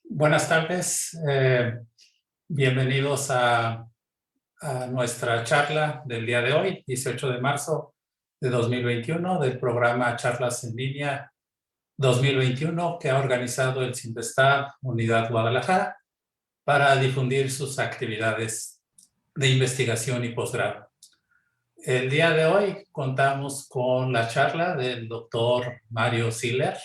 Buenas tardes, bienvenidos a nuestra charla del día de hoy, 18 de marzo de 2021, del programa Charlas en Línea 2021 que ha organizado el Cinvestav Unidad Guadalajara para difundir sus actividades de investigación y posgrado. El día de hoy contamos con la charla del doctor Mario Siller,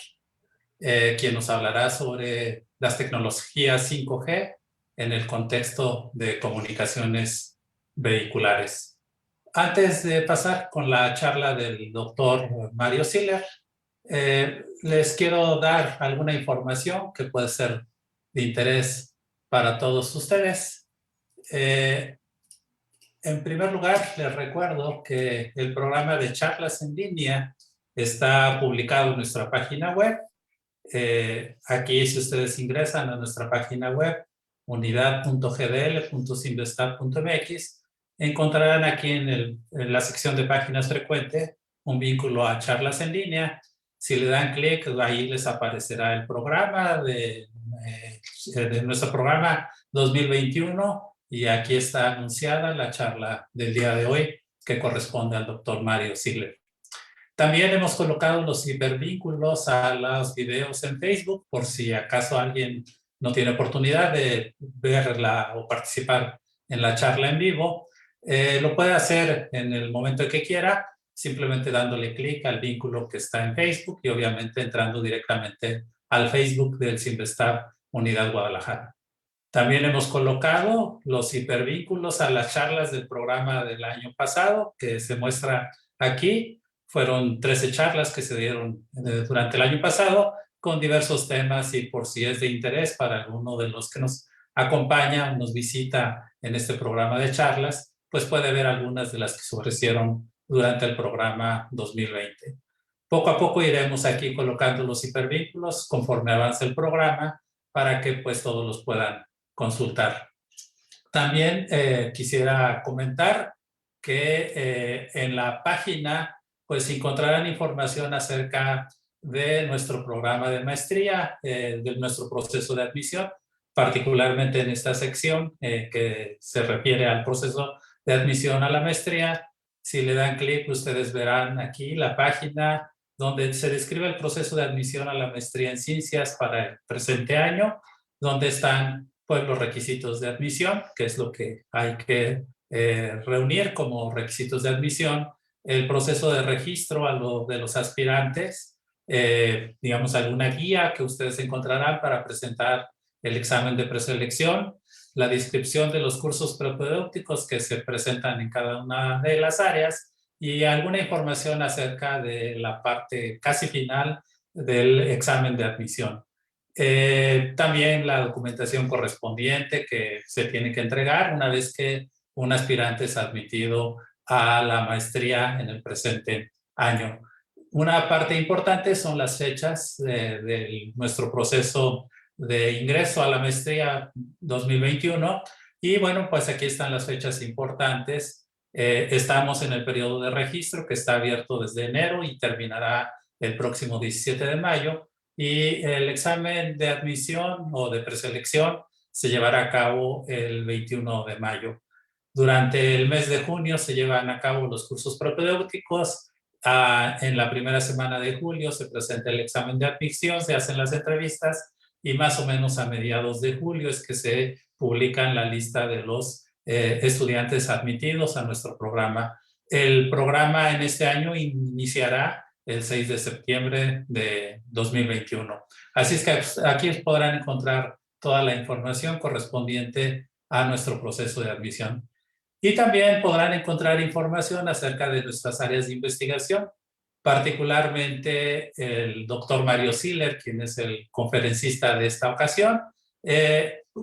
quien nos hablará sobre las tecnologías 5G en el contexto de comunicaciones vehiculares. Antes de pasar con la charla del doctor Mario Siller, les quiero dar alguna información que puede ser de interés para todos ustedes. En primer lugar, les recuerdo que el programa de charlas en línea está publicado en nuestra página web. Aquí, si ustedes ingresan a nuestra página web, unidad.gdl.cinvestav.mx, encontrarán aquí en la sección de páginas frecuentes un vínculo a charlas en línea. Si le dan clic, ahí les aparecerá el programa de nuestro programa 2021 y aquí está anunciada la charla del día de hoy que corresponde al doctor Mario Siller. También hemos colocado los hipervínculos a los videos en Facebook por si acaso alguien no tiene oportunidad de verla o participar en la charla en vivo. Lo puede hacer en el momento que quiera, simplemente dándole clic al vínculo que está en Facebook y obviamente entrando directamente al Facebook del Cinvestav Unidad Guadalajara. También hemos colocado los hipervínculos a las charlas del programa del año pasado que se muestra aquí. Fueron 13 charlas que se dieron durante el año pasado con diversos temas y por si es de interés para alguno de los que nos acompaña, nos visita en este programa de charlas, pues puede ver algunas de las que se ofrecieron durante el programa 2020. Poco a poco iremos aquí colocando los hipervínculos conforme avance el programa para que pues todos los puedan consultar. También quisiera comentar que en la página pues encontrarán información acerca de nuestro programa de maestría, de nuestro proceso de admisión, particularmente en esta sección que se refiere al proceso de admisión a la maestría. Si le dan clic, ustedes verán aquí la página donde se describe el proceso de admisión a la maestría en ciencias para el presente año, donde están pues los requisitos de admisión, que es lo que hay que reunir como requisitos de admisión, el proceso de registro de los aspirantes, digamos alguna guía que ustedes encontrarán para presentar el examen de preselección, la descripción de los cursos propedéuticos que se presentan en cada una de las áreas y alguna información acerca de la parte casi final del examen de admisión. También la documentación correspondiente que se tiene que entregar una vez que un aspirante es admitido a la maestría en el presente año. Una parte importante son las fechas de nuestro proceso de ingreso a la maestría 2021 y bueno, pues aquí están las fechas importantes. Estamos en el periodo de registro que está abierto desde enero y terminará el próximo 17 de mayo. Y el examen de admisión o de preselección se llevará a cabo el 21 de mayo. Durante el mes de junio se llevan a cabo los cursos propedéuticos. En la primera semana de julio se presenta el examen de admisión, se hacen las entrevistas y más o menos a mediados de julio es que se publica la lista de los estudiantes admitidos a nuestro programa. El programa en este año iniciará el 6 de septiembre de 2021. Así es que aquí podrán encontrar toda la información correspondiente a nuestro proceso de admisión. Y también podrán encontrar información acerca de nuestras áreas de investigación, particularmente el doctor Mario Siller, quien es el conferencista de esta ocasión,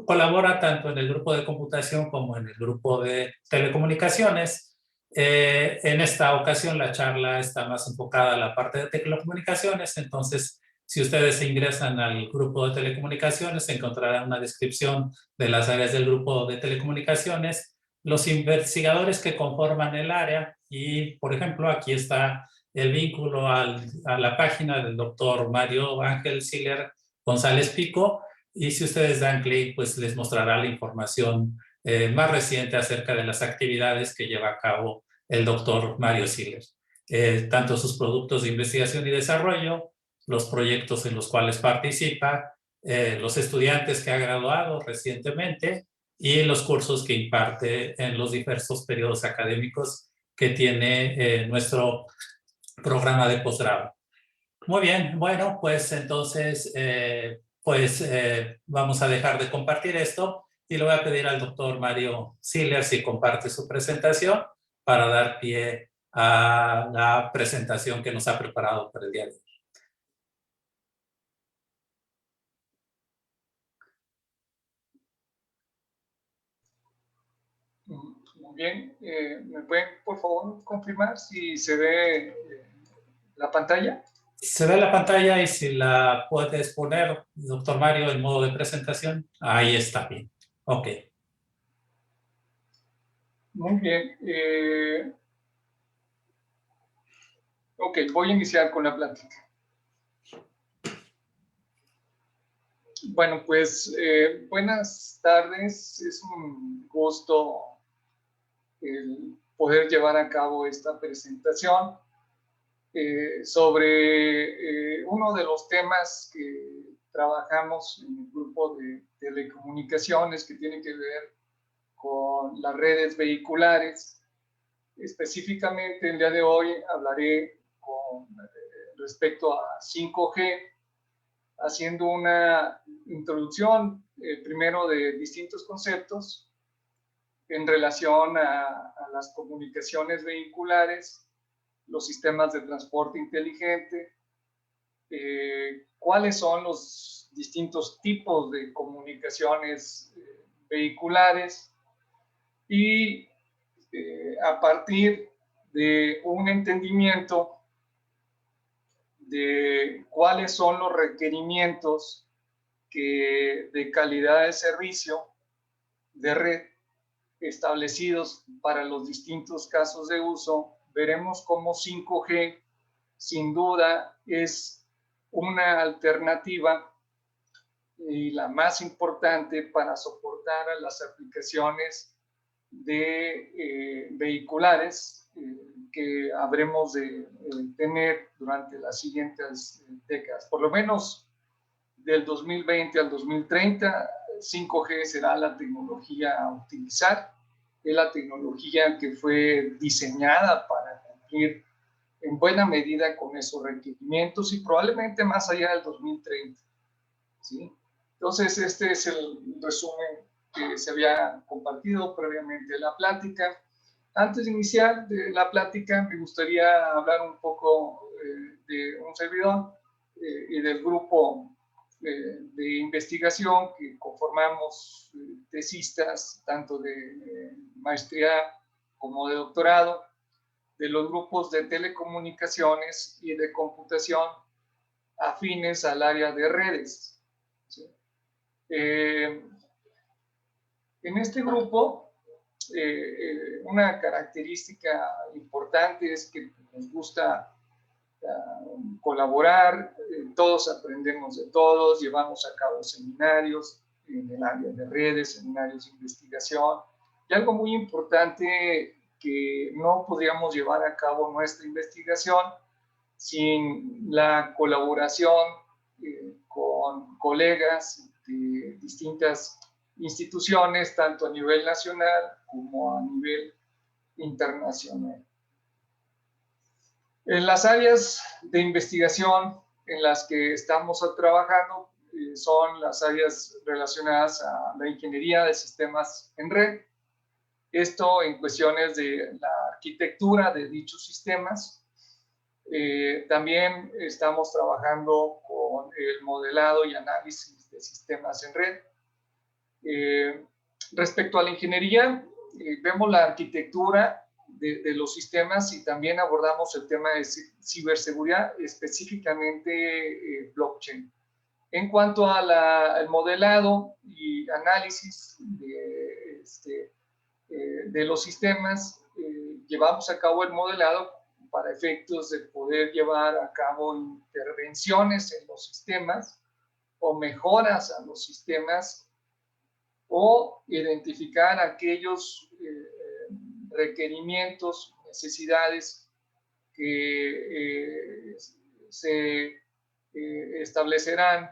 colabora tanto en el grupo de computación como en el grupo de telecomunicaciones. En esta ocasión la charla está más enfocada a la parte de telecomunicaciones, entonces Si ustedes se ingresan al grupo de telecomunicaciones, encontrarán una descripción de las áreas del grupo de telecomunicaciones, los investigadores que conforman el área y, por ejemplo, aquí está el vínculo a la página del doctor Mario Ángel Siller González Pico, y si ustedes dan clic, pues les mostrará la información más reciente acerca de las actividades que lleva a cabo el doctor Mario Siller. Tanto sus productos de investigación y desarrollo, los proyectos en los cuales participa, los estudiantes que ha graduado recientemente y los cursos que imparte en los diversos periodos académicos que tiene nuestro programa de posgrado. Muy bien, bueno, pues entonces vamos a dejar de compartir esto y le voy a pedir al doctor Mario Siller si comparte su presentación para dar pie a la presentación que nos ha preparado para el día de hoy. Muy bien, ¿me pueden por favor confirmar si se ve la pantalla? Se ve la pantalla y si la puedes poner, doctor Mario, en modo de presentación. Ahí está bien. Ok. Muy bien. Ok, voy a iniciar con la plática. Bueno, pues buenas tardes. Es un gusto el poder llevar a cabo esta presentación sobre uno de los temas que trabajamos en el grupo de telecomunicaciones que tiene que ver con las redes vehiculares. Específicamente el día de hoy hablaré respecto a 5G, haciendo una introducción primero de distintos conceptos en relación a las comunicaciones vehiculares, los sistemas de transporte inteligente, cuáles son los distintos tipos de comunicaciones vehiculares y a partir de un entendimiento de cuáles son los requerimientos de calidad de servicio de red establecidos para los distintos casos de uso, veremos cómo 5G sin duda es una alternativa y la más importante para soportar a las aplicaciones de vehiculares que habremos de tener durante las siguientes décadas. Por lo menos del 2020 al 2030, 5G será la tecnología a utilizar. Es la tecnología que fue diseñada para cumplir en buena medida con esos requerimientos y probablemente más allá del 2030. ¿Sí? Entonces, este es el resumen que se había compartido previamente en la plática. Antes de iniciar la plática, me gustaría hablar un poco de un servidor y del grupo de investigación que conformamos tesistas, tanto de maestría como de doctorado, de los grupos de telecomunicaciones y de computación afines al área de redes. ¿Sí? En este grupo, una característica importante es que nos gusta colaborar, todos aprendemos de todos, llevamos a cabo seminarios en el área de redes, seminarios de investigación, y algo muy importante que no podríamos llevar a cabo nuestra investigación sin la colaboración con colegas de distintas instituciones, tanto a nivel nacional como a nivel internacional. En las áreas de investigación en las que estamos trabajando son las áreas relacionadas a la ingeniería de sistemas en red. Esto en cuestiones de la arquitectura de dichos sistemas. También estamos trabajando con el modelado y análisis de sistemas en red. Respecto a la ingeniería, vemos la arquitectura de los sistemas, y también abordamos el tema de ciberseguridad, específicamente blockchain. En cuanto al modelado y análisis de los sistemas, llevamos a cabo el modelado para efectos de poder llevar a cabo intervenciones en los sistemas o mejoras a los sistemas, o identificar aquellos requerimientos, necesidades que se establecerán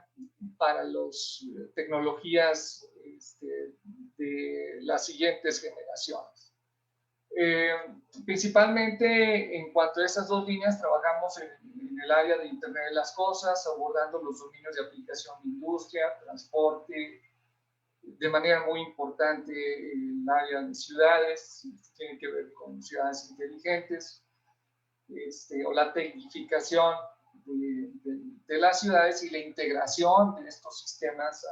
para las tecnologías de las siguientes generaciones. Principalmente en cuanto a estas dos líneas, trabajamos en el área de Internet de las Cosas, abordando los dominios de aplicación de industria, transporte, de manera muy importante el área de ciudades, tiene que ver con ciudades inteligentes, o la tecnificación de las ciudades y la integración de estos sistemas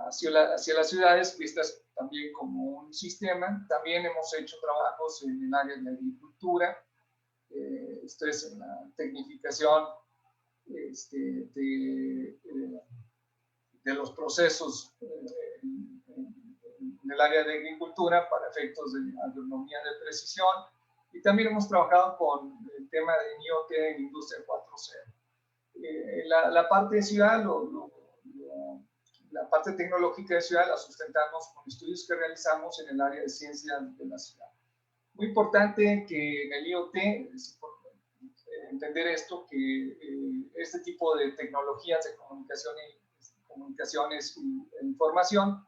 hacia las ciudades, vistas también como un sistema. También hemos hecho trabajos en el área de agricultura, esto es en la tecnificación de los procesos en el área de agricultura para efectos de agronomía de precisión, y también hemos trabajado con el tema de IoT en Industria 4.0. La parte de ciudad, la parte tecnológica de ciudad la sustentamos con estudios que realizamos en el área de ciencia de la ciudad. Muy importante que en el IoT, es importante entender esto, que este tipo de tecnologías de comunicaciones e información,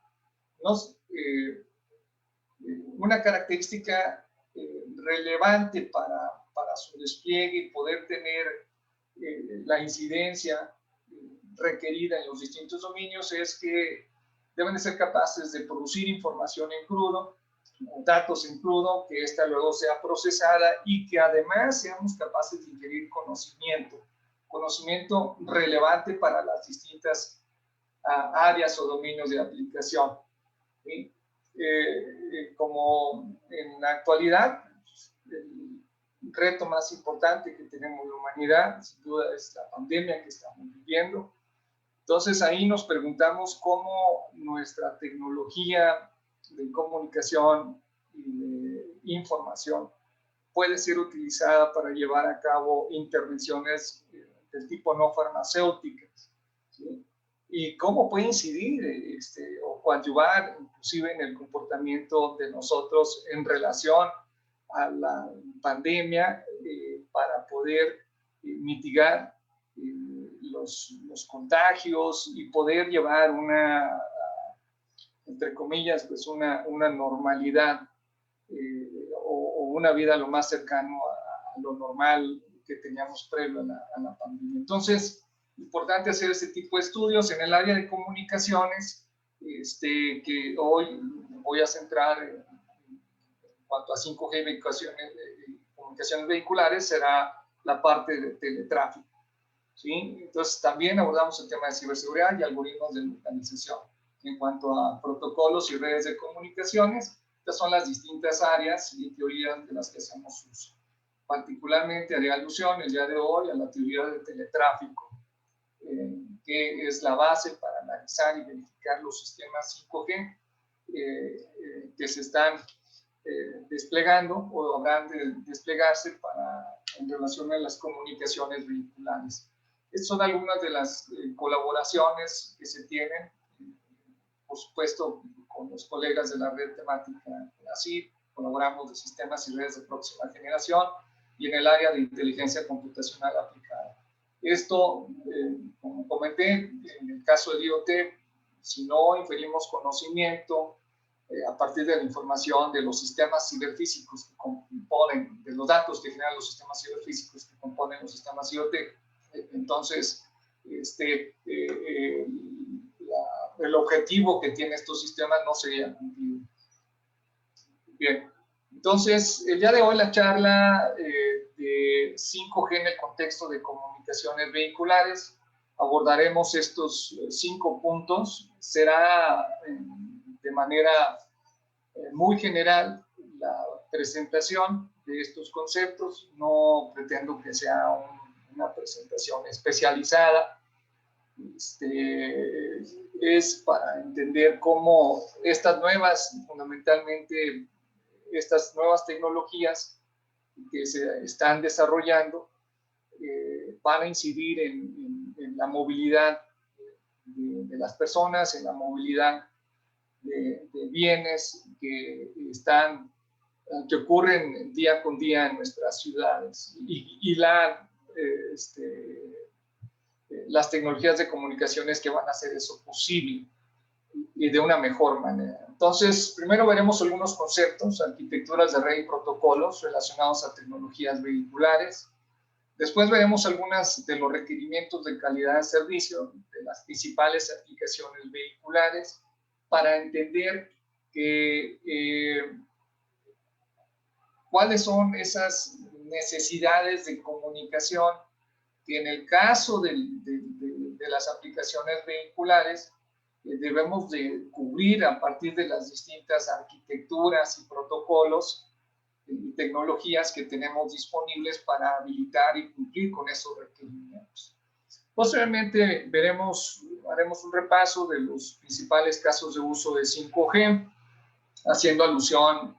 una característica relevante para su despliegue y poder tener la incidencia requerida en los distintos dominios es que deben de ser capaces de producir información en crudo, datos en crudo, que ésta luego sea procesada y que además seamos capaces de ingerir conocimiento relevante para las distintas áreas o dominios de aplicación. ¿Sí? Como en la actualidad, el reto más importante que tenemos la humanidad, sin duda, es la pandemia que estamos viviendo. Entonces ahí nos preguntamos cómo nuestra tecnología de comunicación y de información puede ser utilizada para llevar a cabo intervenciones del tipo no farmacéuticas, ¿sí? Y cómo puede incidir o coadyuvar inclusive en el comportamiento de nosotros en relación a la pandemia para poder mitigar los contagios y poder llevar entre comillas, pues una normalidad o una vida lo más cercano a lo normal que teníamos previo a la pandemia. Entonces, importante hacer este tipo de estudios en el área de comunicaciones, que hoy voy a centrar en cuanto a 5G comunicaciones vehiculares, será la parte de teletráfico. ¿Sí? Entonces, también abordamos el tema de ciberseguridad y algoritmos de localización. En cuanto a protocolos y redes de comunicaciones, estas son las distintas áreas y teorías de las que hacemos uso. Particularmente haré alusión el día de hoy a la teoría del teletráfico, que es la base para analizar y verificar los sistemas 5G que se están desplegando o habrán de desplegarse en relación a las comunicaciones vehiculares. Estas son algunas de las colaboraciones que se tienen, por supuesto, con los colegas de la red temática ASID, colaboramos de sistemas y redes de próxima generación y en el área de inteligencia computacional aplicada. Esto, como comenté, en el caso del IoT, si no inferimos conocimiento a partir de la información de los sistemas ciberfísicos que componen, de los datos que generan los sistemas ciberfísicos que componen los sistemas IoT, entonces el objetivo que tienen estos sistemas no sería cumplido. Bien, entonces el día de hoy la charla de 5G en el contexto de comunicaciones vehiculares, abordaremos estos 5 puntos, será de manera muy general la presentación de estos conceptos. No pretendo que sea una presentación especializada. Es para entender cómo estas nuevas, fundamentalmente estas nuevas tecnologías que se están desarrollando, van a incidir en la movilidad de las personas, en la movilidad de bienes que ocurren día con día en nuestras ciudades, y las tecnologías de comunicaciones que van a hacer eso posible y de una mejor manera. Entonces, primero veremos algunos conceptos, arquitecturas de red y protocolos relacionados a tecnologías vehiculares. Después veremos algunos de los requerimientos de calidad de servicio de las principales aplicaciones vehiculares, para entender cuáles son esas necesidades de comunicación que en el caso de las aplicaciones vehiculares debemos de cubrir a partir de las distintas arquitecturas y protocolos y tecnologías que tenemos disponibles para habilitar y cumplir con esos requerimientos. Posteriormente haremos un repaso de los principales casos de uso de 5G, haciendo alusión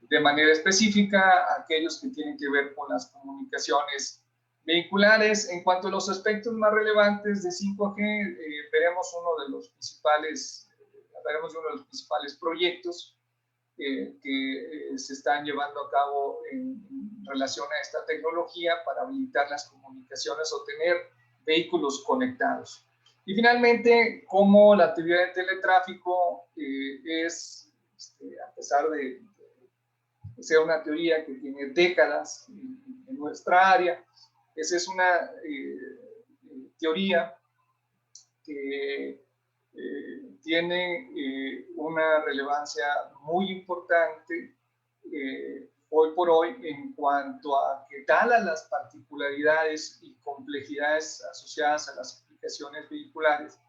de manera específica a aquellos que tienen que ver con las comunicaciones vehiculares. En cuanto a los aspectos más relevantes de 5G, veremos uno de los principales proyectos que se están llevando a cabo en relación a esta tecnología para habilitar las comunicaciones o tener vehículos conectados. Y finalmente, cómo la actividad de teletráfico a pesar de ser una teoría que tiene décadas en nuestra área, esa es una teoría que tiene una relevancia muy importante hoy por hoy en cuanto a que, dadas las particularidades y complejidades asociadas a las aplicaciones vehiculares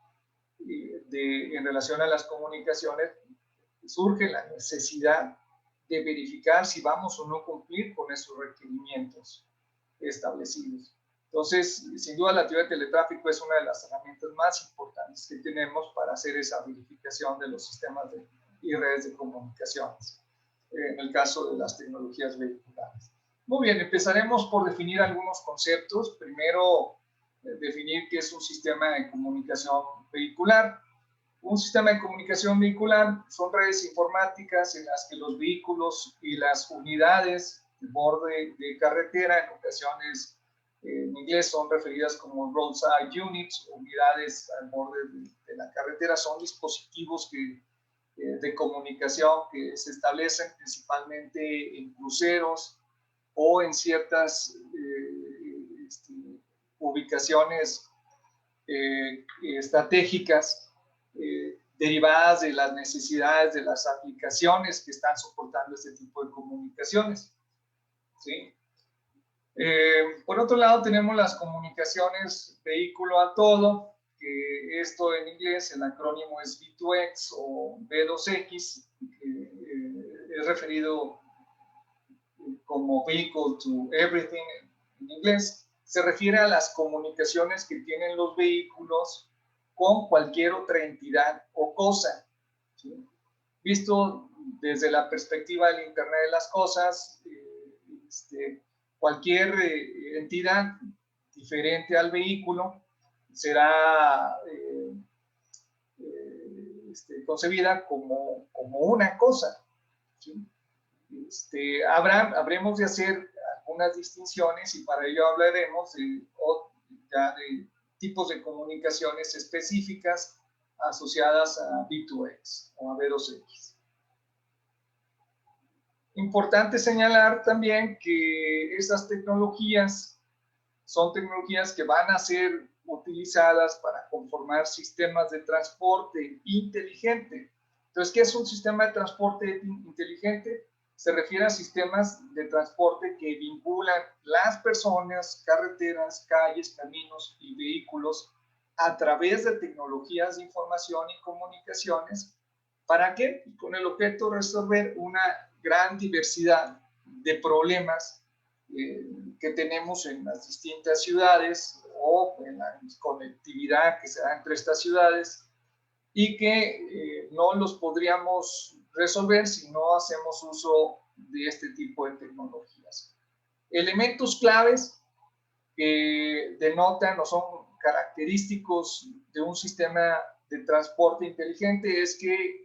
en relación a las comunicaciones, surge la necesidad de verificar si vamos o no cumplir con esos requerimientos establecidos. Entonces, sin duda, la teoría de teletráfico es una de las herramientas más importantes que tenemos para hacer esa verificación de los sistemas y redes de comunicaciones, en el caso de las tecnologías vehiculares. Muy bien, empezaremos por definir algunos conceptos. Primero, definir qué es un sistema de comunicación vehicular. Un sistema de comunicación vehicular son redes informáticas en las que los vehículos y las unidades de borde de carretera, en ocasiones en inglés son referidas como roadside units, unidades al borde de la carretera, son dispositivos de comunicación que se establecen principalmente en cruceros o en ciertas ubicaciones estratégicas derivadas de las necesidades de las aplicaciones que están soportando este tipo de comunicaciones, ¿sí? Por otro lado, tenemos las comunicaciones vehículo a todo, que esto en inglés el acrónimo es V2X o V2X, que es referido como Vehicle to Everything en inglés. Se refiere a las comunicaciones que tienen los vehículos con cualquier otra entidad o cosa, ¿sí? Visto desde la perspectiva del Internet de las cosas, cualquier entidad diferente al vehículo será concebida como una cosa, ¿sí? Habremos de hacer algunas distinciones, y para ello hablaremos de tipos de comunicaciones específicas asociadas a V2X o a V2X. Importante señalar también que estas tecnologías son tecnologías que van a ser utilizadas para conformar sistemas de transporte inteligente. Entonces, ¿qué es un sistema de transporte inteligente? Se refiere a sistemas de transporte que vinculan las personas, carreteras, calles, caminos y vehículos a través de tecnologías de información y comunicaciones ¿Para qué? Con el objeto de resolver una gran diversidad de problemas que tenemos en las distintas ciudades o en la conectividad que se da entre estas ciudades y que no los podríamos resolver si no hacemos uso de este tipo de tecnologías. Elementos claves que denotan o son característicos de un sistema de transporte inteligente es que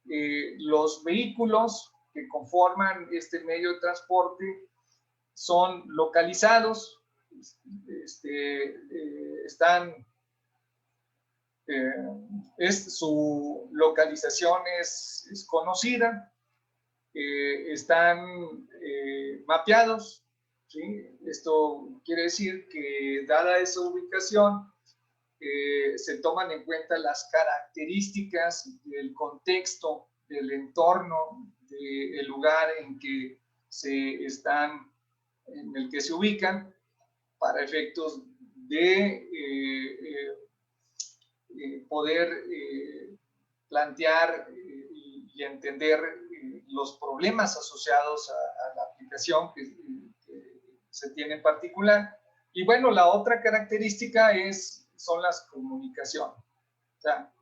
los vehículos que conforman este medio de transporte son localizados, su localización es conocida, están mapeados, ¿sí? Esto quiere decir que dada esa ubicación, se toman en cuenta las características del contexto, del entorno, del lugar en que en el que se ubican, para efectos de poder plantear y entender los problemas asociados a la aplicación que se tiene en particular. Y bueno, la otra característica son las comunicaciones. O sea,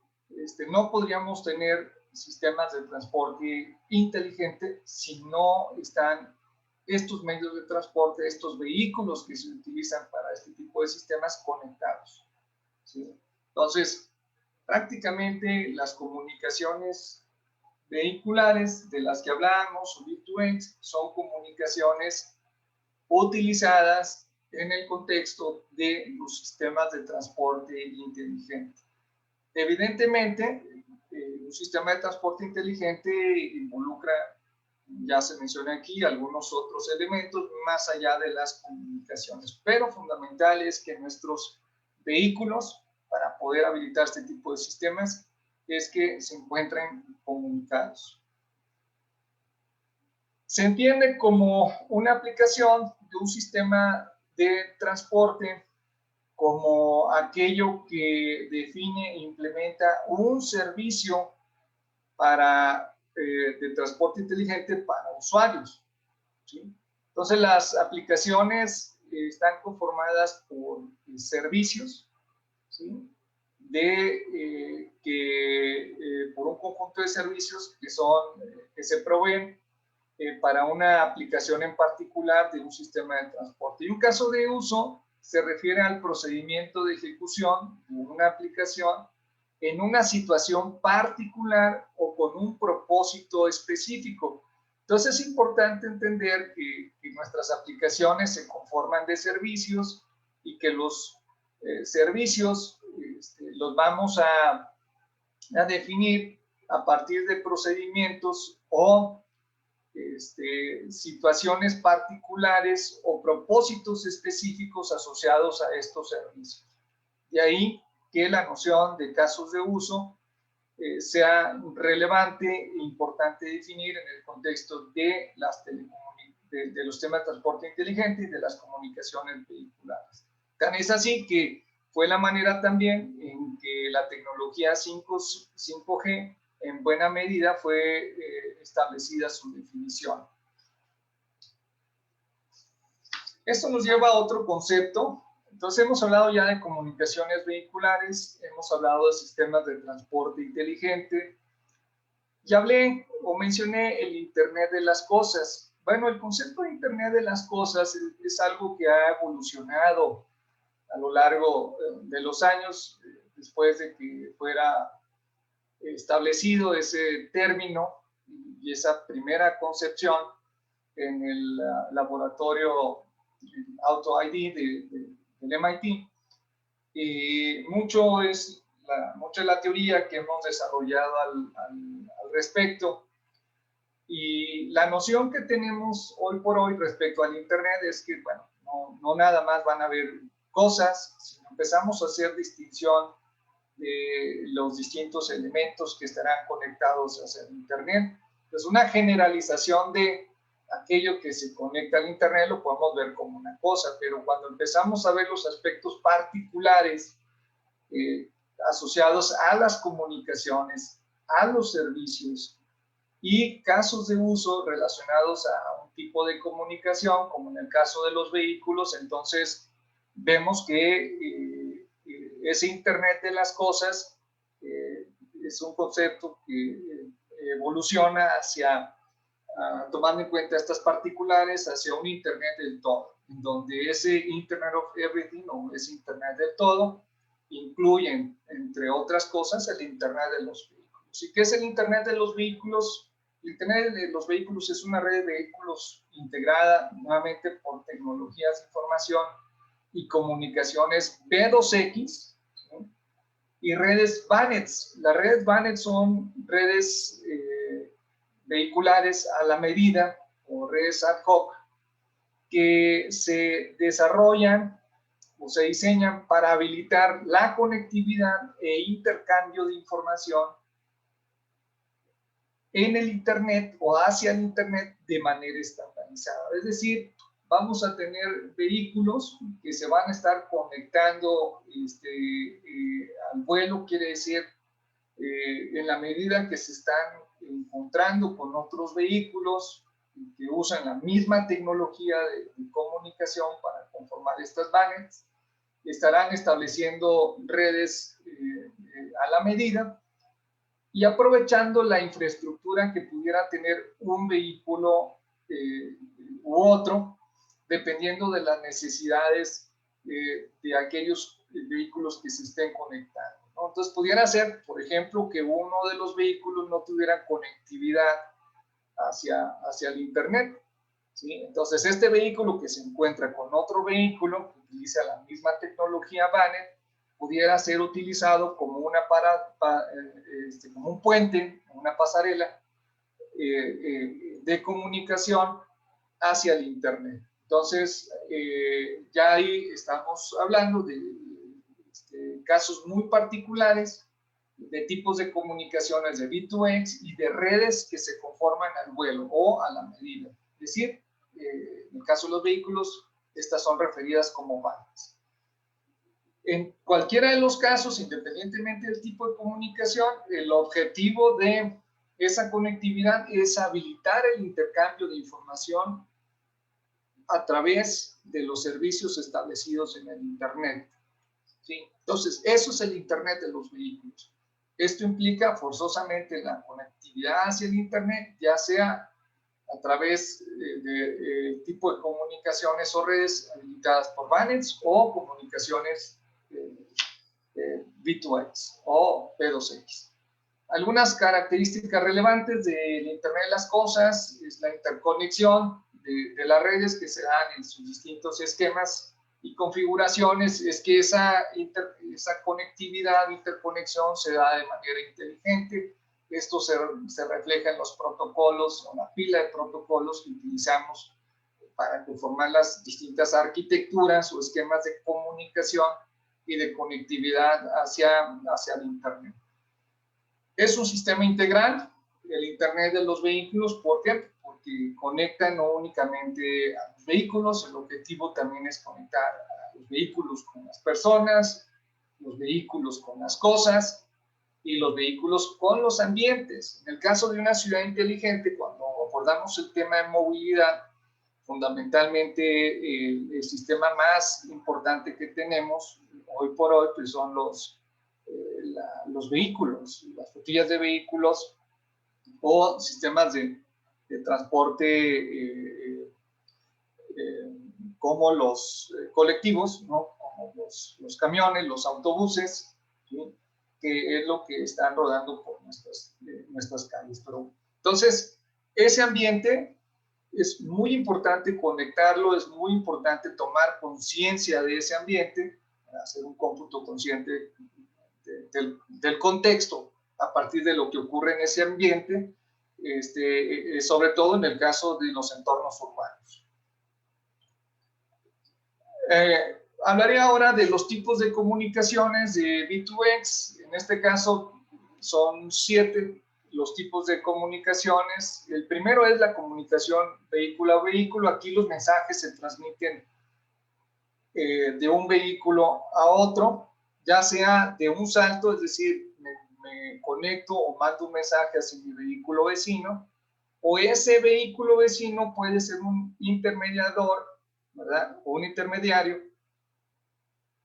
no podríamos tener sistemas de transporte inteligente si no están estos medios de transporte, estos vehículos que se utilizan para este tipo de sistemas conectados, ¿sí? Entonces, prácticamente las comunicaciones vehiculares de las que hablamos, o V2X, son comunicaciones utilizadas en el contexto de los sistemas de transporte inteligente. Evidentemente, un sistema de transporte inteligente involucra, ya se menciona aquí, algunos otros elementos más allá de las comunicaciones, pero fundamental es que nuestros vehículos, para poder habilitar este tipo de sistemas, es que se encuentren comunicados. Se entiende como una aplicación de un sistema de transporte como aquello que define e implementa un servicio de transporte inteligente para usuarios, ¿sí? Entonces, las aplicaciones están conformadas por servicios, ¿sí? Por un conjunto de servicios que se proveen para una aplicación en particular de un sistema de transporte. Y un caso de uso se refiere al procedimiento de ejecución de una aplicación en una situación particular o con un propósito específico. Entonces es importante entender que nuestras aplicaciones se conforman de servicios y que los servicios los vamos a definir a partir de procedimientos o situaciones particulares o propósitos específicos asociados a estos servicios. De ahí que la noción de casos de uso sea relevante e importante definir en el contexto de los temas de transporte inteligente y de las comunicaciones vehiculares. Tan es así que fue la manera también en que la tecnología 5G en buena medida fue establecida su definición. Esto nos lleva a otro concepto. Entonces hemos hablado ya de comunicaciones vehiculares, hemos hablado de sistemas de transporte inteligente, ya hablé o mencioné el Internet de las cosas. Bueno, el concepto de Internet de las cosas es algo que ha evolucionado a lo largo de los años, después de que fuera establecido ese término y esa primera concepción en el laboratorio Auto ID del MIT. Y mucho es la teoría que hemos desarrollado al respecto. Y la noción que tenemos hoy por hoy respecto al Internet es que, bueno, no nada más van a haber cosas, sino empezamos a hacer distinción de los distintos elementos que estarán conectados hacia el Internet. Entonces, una generalización de aquello que se conecta al Internet lo podemos ver como una cosa, pero cuando empezamos a ver los aspectos particulares asociados a las comunicaciones, a los servicios y casos de uso relacionados a un tipo de comunicación, como en el caso de los vehículos. Entonces vemos que ese Internet de las cosas es un concepto que evoluciona hacia, tomando en cuenta estas particulares, hacia un Internet del todo, en donde ese Internet of Everything o ese Internet del todo incluyen, entre otras cosas, el Internet de los vehículos. ¿Y qué es el Internet de los vehículos? El Internet de los vehículos es una red de vehículos integrada nuevamente por tecnologías de información y comunicaciones B2X, ¿sí? Y redes VANET. Las redes VANET son redes vehiculares a la medida o redes ad hoc que se desarrollan o se diseñan para habilitar la conectividad e intercambio de información en el Internet o hacia el Internet de manera estandarizada. Es decir, vamos a tener vehículos que se van a estar conectando al vuelo, quiere decir, en la medida que se están encontrando con otros vehículos que usan la misma tecnología de comunicación para conformar estas VANETs, estarán estableciendo redes a la medida y aprovechando la infraestructura que pudiera tener un vehículo u otro, dependiendo de las necesidades de aquellos vehículos que se estén conectando, ¿no? Entonces, pudiera ser, por ejemplo, que uno de los vehículos no tuviera conectividad hacia el Internet, ¿sí? Entonces, este vehículo que se encuentra con otro vehículo que utiliza la misma tecnología VANET, pudiera ser utilizado como, como un puente, una pasarela de comunicación hacia el Internet. Entonces, ya ahí estamos hablando de casos muy particulares de tipos de comunicaciones de V2X y de redes que se conforman al vuelo o a la medida. Es decir, en el caso de los vehículos, estas son referidas como VANETs. En cualquiera de los casos, independientemente del tipo de comunicación, el objetivo de esa conectividad es habilitar el intercambio de información a través de los servicios establecidos en el Internet, ¿sí? Entonces, eso es el Internet de los vehículos. Esto implica forzosamente la conectividad hacia el Internet, ya sea a través de tipo de comunicaciones o redes habilitadas por VANETs o comunicaciones V2X o P2X. Algunas características relevantes del Internet de las cosas es la interconexión de las redes que se dan en sus distintos esquemas y configuraciones. Es que esa conectividad, interconexión se da de manera inteligente. Esto se refleja en los protocolos o la pila de protocolos que utilizamos para conformar las distintas arquitecturas o esquemas de comunicación y de conectividad hacia el Internet. Es un sistema integral, el Internet de los vehículos. ¿Por qué? Porque conecta no únicamente a los vehículos, el objetivo también es conectar a los vehículos con las personas, los vehículos con las cosas y los vehículos con los ambientes. En el caso de una ciudad inteligente, cuando abordamos el tema de movilidad, fundamentalmente el sistema más importante que tenemos hoy por hoy pues son los vehículos, las flotillas de vehículos o sistemas de transporte como los colectivos, ¿no? Como los camiones, los autobuses, ¿sí? Que es lo que están rodando por nuestras calles. Pero, entonces, ese ambiente es muy importante conectarlo, es muy importante tomar conciencia de ese ambiente, hacer un cómputo consciente del contexto a partir de lo que ocurre en ese ambiente, sobre todo en el caso de los entornos urbanos. Hablaré ahora de los tipos de comunicaciones de V2X. En este caso son 7 los tipos de comunicaciones. El primero es la comunicación vehículo a vehículo. Aquí los mensajes se transmiten de un vehículo a otro, ya sea de un salto, es decir, me me conecto o mando un mensaje hacia mi vehículo vecino, o ese vehículo vecino puede ser un intermediador, ¿verdad? O un intermediario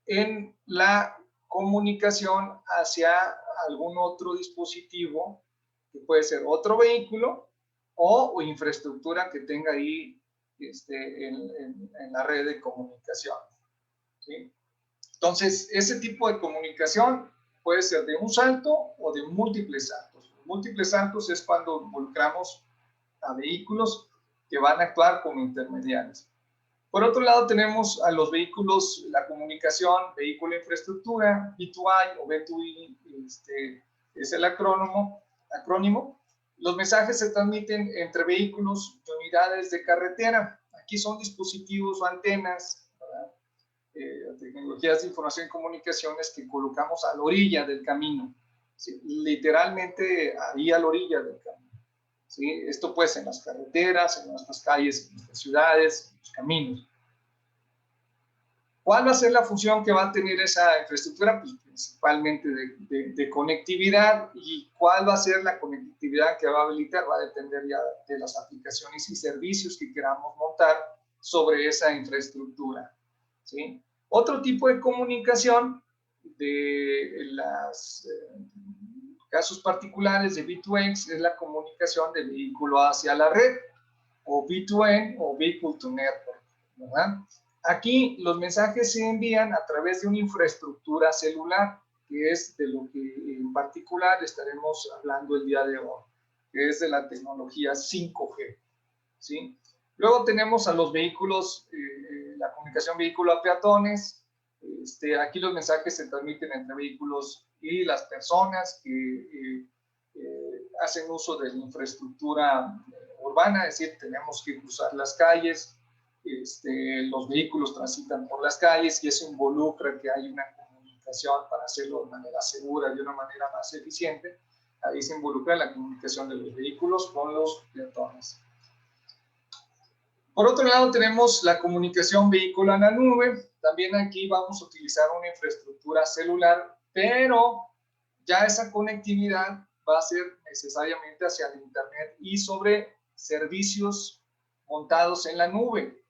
en la comunicación hacia algún otro dispositivo, que puede ser otro vehículo o infraestructura que tenga ahí en la red de comunicación, ¿sí? Entonces, ese tipo de comunicación puede ser de un salto o de múltiples saltos. Múltiples saltos es cuando involucramos a vehículos que van a actuar como intermediarios. Por otro lado, tenemos a los vehículos, la comunicación, vehículo-infraestructura, V2I o V2I, es el acrónimo. Los mensajes se transmiten entre vehículos y unidades de carretera. Aquí son dispositivos o antenas, tecnologías de información y comunicaciones que colocamos a la orilla del camino, ¿sí? Literalmente ahí a la orilla del camino, ¿sí? Esto puede ser en las carreteras, en nuestras calles, en nuestras ciudades, en los caminos. ¿Cuál va a ser la función que va a tener esa infraestructura? Pues principalmente de conectividad. ¿Y cuál va a ser la conectividad que va a habilitar? Va a depender ya de las aplicaciones y servicios que queramos montar sobre esa infraestructura, ¿sí? Otro tipo de comunicación de los casos particulares de V2X es la comunicación de vehículo hacia la red, o V2N o Vehicle to Network, ¿verdad? Aquí los mensajes se envían a través de una infraestructura celular, que es de lo que en particular estaremos hablando el día de hoy, que es de la tecnología 5G, ¿sí? Luego tenemos a los vehículos, la comunicación vehículo a peatones. Aquí los mensajes se transmiten entre vehículos y las personas que hacen uso de la infraestructura urbana, es decir, tenemos que cruzar las calles, los vehículos transitan por las calles y eso involucra que hay una comunicación para hacerlo de manera segura, de una manera más eficiente. Ahí se involucra la comunicación de los vehículos con los peatones. Por otro lado, tenemos la comunicación vehículo en la nube. También aquí vamos a utilizar una infraestructura celular, pero ya esa conectividad va a ser necesariamente hacia el Internet y sobre servicios montados en la nube,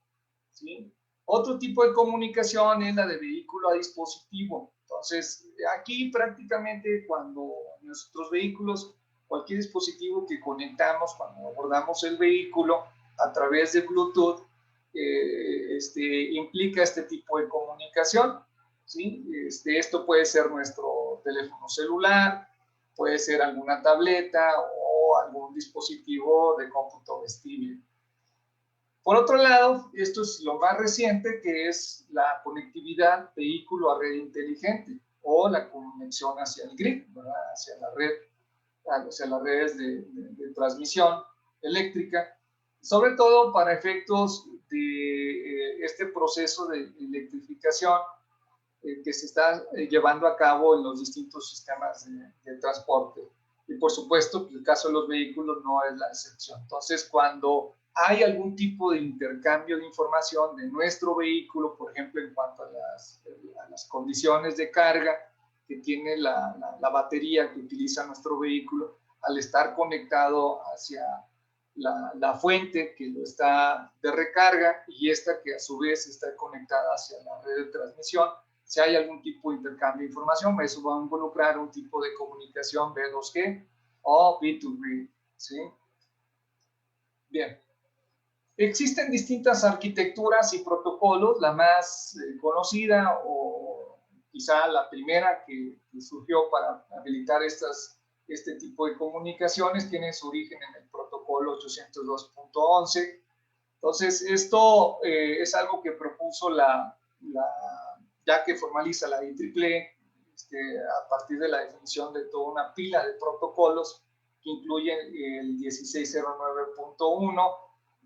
¿sí? Otro tipo de comunicación es la de vehículo a dispositivo. Entonces, aquí prácticamente cuando nuestros vehículos, cualquier dispositivo que conectamos, cuando abordamos el vehículo a través de Bluetooth, implica este tipo de comunicación, ¿sí? Esto puede ser nuestro teléfono celular, puede ser alguna tableta o algún dispositivo de cómputo vestible. Por otro lado, esto es lo más reciente, que es la conectividad vehículo a red inteligente o la conexión hacia el grid, ¿verdad? Hacia la red, hacia las redes de transmisión eléctrica, sobre todo para efectos de este proceso de electrificación que se está llevando a cabo en los distintos sistemas de transporte. Y por supuesto, el caso de los vehículos no es la excepción. Entonces, cuando hay algún tipo de intercambio de información de nuestro vehículo, por ejemplo, en cuanto a las condiciones de carga que tiene la batería que utiliza nuestro vehículo, al estar conectado hacia la fuente que lo está de recarga y esta que a su vez está conectada hacia la red de transmisión, si hay algún tipo de intercambio de información, eso va a involucrar un tipo de comunicación B2G o B2B, ¿sí? Bien. Existen distintas arquitecturas y protocolos. La más conocida o quizá la primera que surgió para habilitar este tipo de comunicaciones tiene su origen en el protocolo 802.11. Entonces, esto es algo que propuso ya que formaliza la IEEE, a partir de la definición de toda una pila de protocolos que incluyen el 1609.1,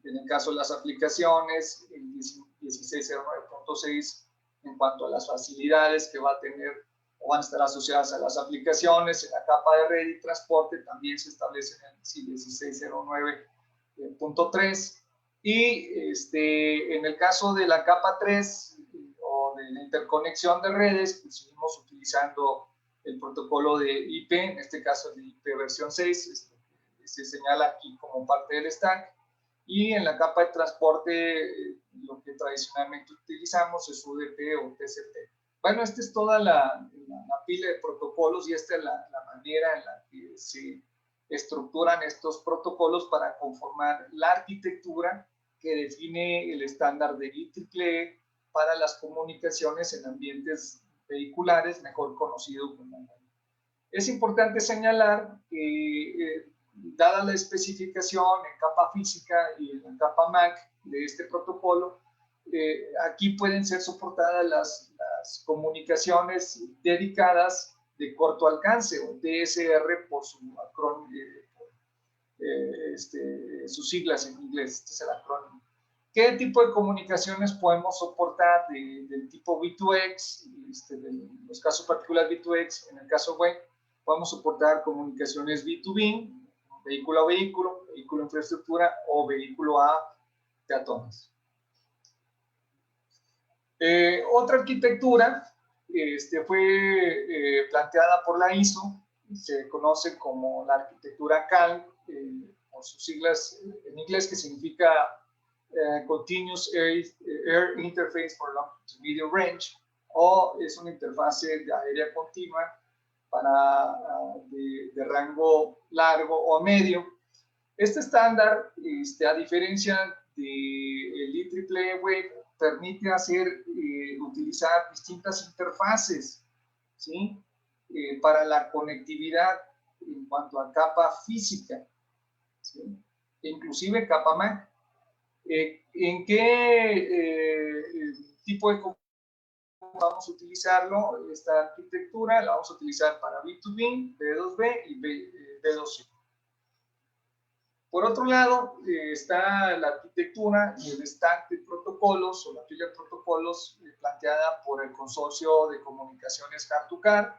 en el caso de las aplicaciones, el 1609.6 en cuanto a las facilidades que va a tener o van a estar asociadas a las aplicaciones. En la capa de red y transporte también se establece en el 1609.3. Y en el caso de la capa 3 o de la interconexión de redes, pues seguimos utilizando el protocolo de IP, en este caso de IP versión 6, se señala aquí como parte del stack. Y en la capa de transporte, lo que tradicionalmente utilizamos es UDP o TCP. Bueno, esta es toda la pila de protocolos y esta es la manera en la que se estructuran estos protocolos para conformar la arquitectura que define el estándar de IEEE para las comunicaciones en ambientes vehiculares, mejor conocido como WAN. Es importante señalar que, dada la especificación en capa física y en la capa MAC de este protocolo, aquí pueden ser soportadas las comunicaciones dedicadas de corto alcance, o DSR por su acrónimo, sus siglas en inglés, este es el acrónimo. ¿Qué tipo de comunicaciones podemos soportar del tipo V2X? En los casos particulares V2X, en el caso web, podemos soportar comunicaciones B2B, vehículo a vehículo, vehículo a infraestructura o vehículo a peatones. Otra arquitectura fue planteada por la ISO, se conoce como la arquitectura CALM, por sus siglas en inglés, que significa Continuous Air Interface for Long to Medium Range, o es una interfase aérea continua para de rango largo o medio. Este estándar, a diferencia del IEEE Web, permite utilizar distintas interfaces, ¿sí? Para la conectividad en cuanto a capa física, ¿sí? Inclusive capa MAC. ¿En qué tipo de vamos a utilizarlo? Esta arquitectura la vamos a utilizar para B2B, B2B y B2C. Por otro lado, está la arquitectura y el stack de protocolos o la pila de protocolos planteada por el Consorcio de Comunicaciones Car-to-Car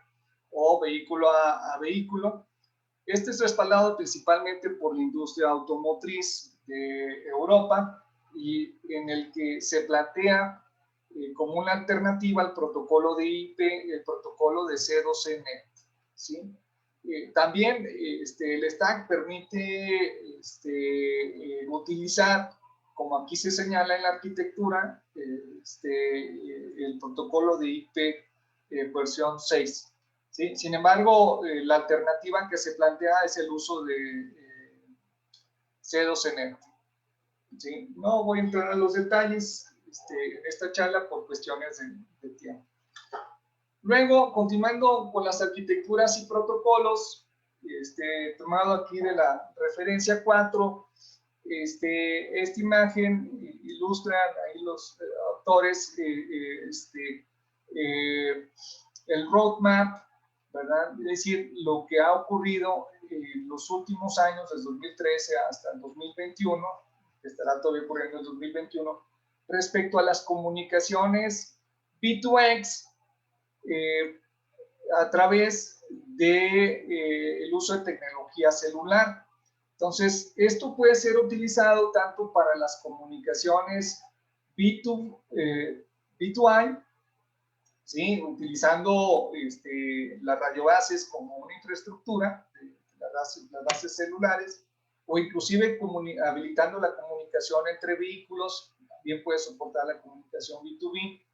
o vehículo a vehículo. Este es respaldado principalmente por la industria automotriz de Europa y en el que se plantea como una alternativa al protocolo de IP, el protocolo de C2Net, ¿sí? También el stack permite utilizar, como aquí se señala en la arquitectura, el protocolo de IP versión 6. ¿Sí? Sin embargo, la alternativa que se plantea es el uso de C2Net. ¿Sí? No voy a entrar a los detalles en esta charla por cuestiones de tiempo. Luego, continuando con las arquitecturas y protocolos, tomado aquí de la referencia 4, esta imagen ilustra ahí los autores el roadmap, ¿verdad? Es decir, lo que ha ocurrido en los últimos años, desde 2013 hasta el 2021, que estará todavía ocurriendo en el 2021, respecto a las comunicaciones V2X, a través del uso de tecnología celular. Entonces, esto puede ser utilizado tanto para las comunicaciones B2I, ¿sí? Utilizando las radiobases como una infraestructura, las bases celulares, o inclusive habilitando la comunicación entre vehículos, también puede soportar la comunicación B2B,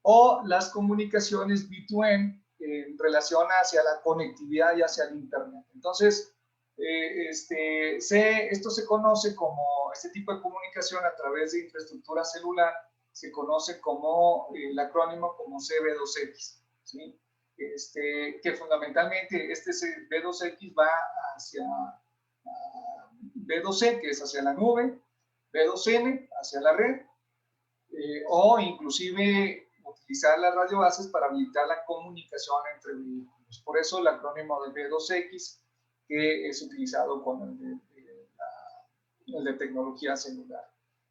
o las comunicaciones B2N en relación hacia la conectividad y hacia el Internet. Entonces, esto se conoce como, este tipo de comunicación a través de infraestructura celular, se conoce como el acrónimo como CB2X, ¿sí? Que fundamentalmente este B2X va hacia B2C, que es hacia la nube, B2N hacia la red, o inclusive utilizar las radiobases para habilitar la comunicación entre vehículos. Por eso el acrónimo de B2X, que es utilizado con el de tecnología celular.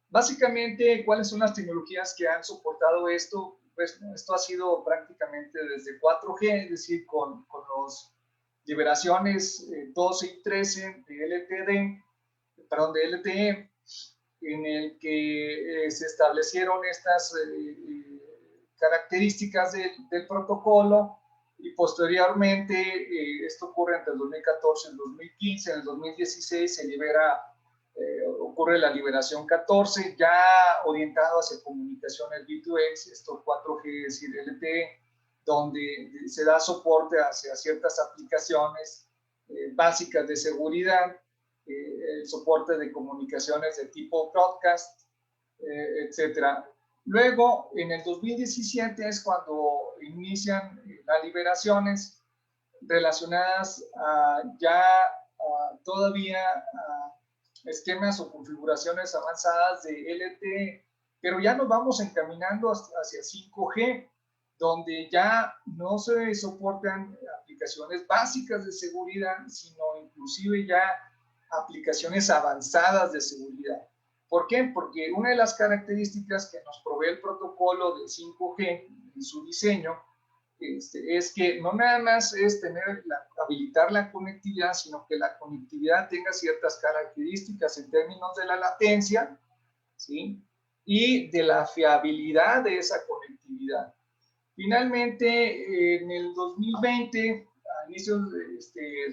Básicamente, ¿cuáles son las tecnologías que han soportado esto? Pues esto ha sido prácticamente desde 4G, es decir, con las liberaciones 12 y 13 de LTE, en el que se establecieron estas características del protocolo y posteriormente, esto ocurre entre el 2014 y el 2015, en el 2016 se libera, ocurre la liberación 14, ya orientado hacia comunicaciones V2X, esto 4G, es decir, LTE, donde se da soporte hacia ciertas aplicaciones básicas de seguridad, el soporte de comunicaciones de tipo broadcast, etcétera. Luego, en el 2017 es cuando inician las liberaciones relacionadas a todavía a esquemas o configuraciones avanzadas de LTE, pero ya nos vamos encaminando hacia 5G, donde ya no se soportan aplicaciones básicas de seguridad, sino inclusive ya aplicaciones avanzadas de seguridad. ¿Por qué? Porque una de las características que nos provee el protocolo de 5G en su diseño es que no nada más es habilitar la conectividad, sino que la conectividad tenga ciertas características en términos de la latencia, ¿sí? Y de la fiabilidad de esa conectividad. Finalmente, en el 2020, a inicios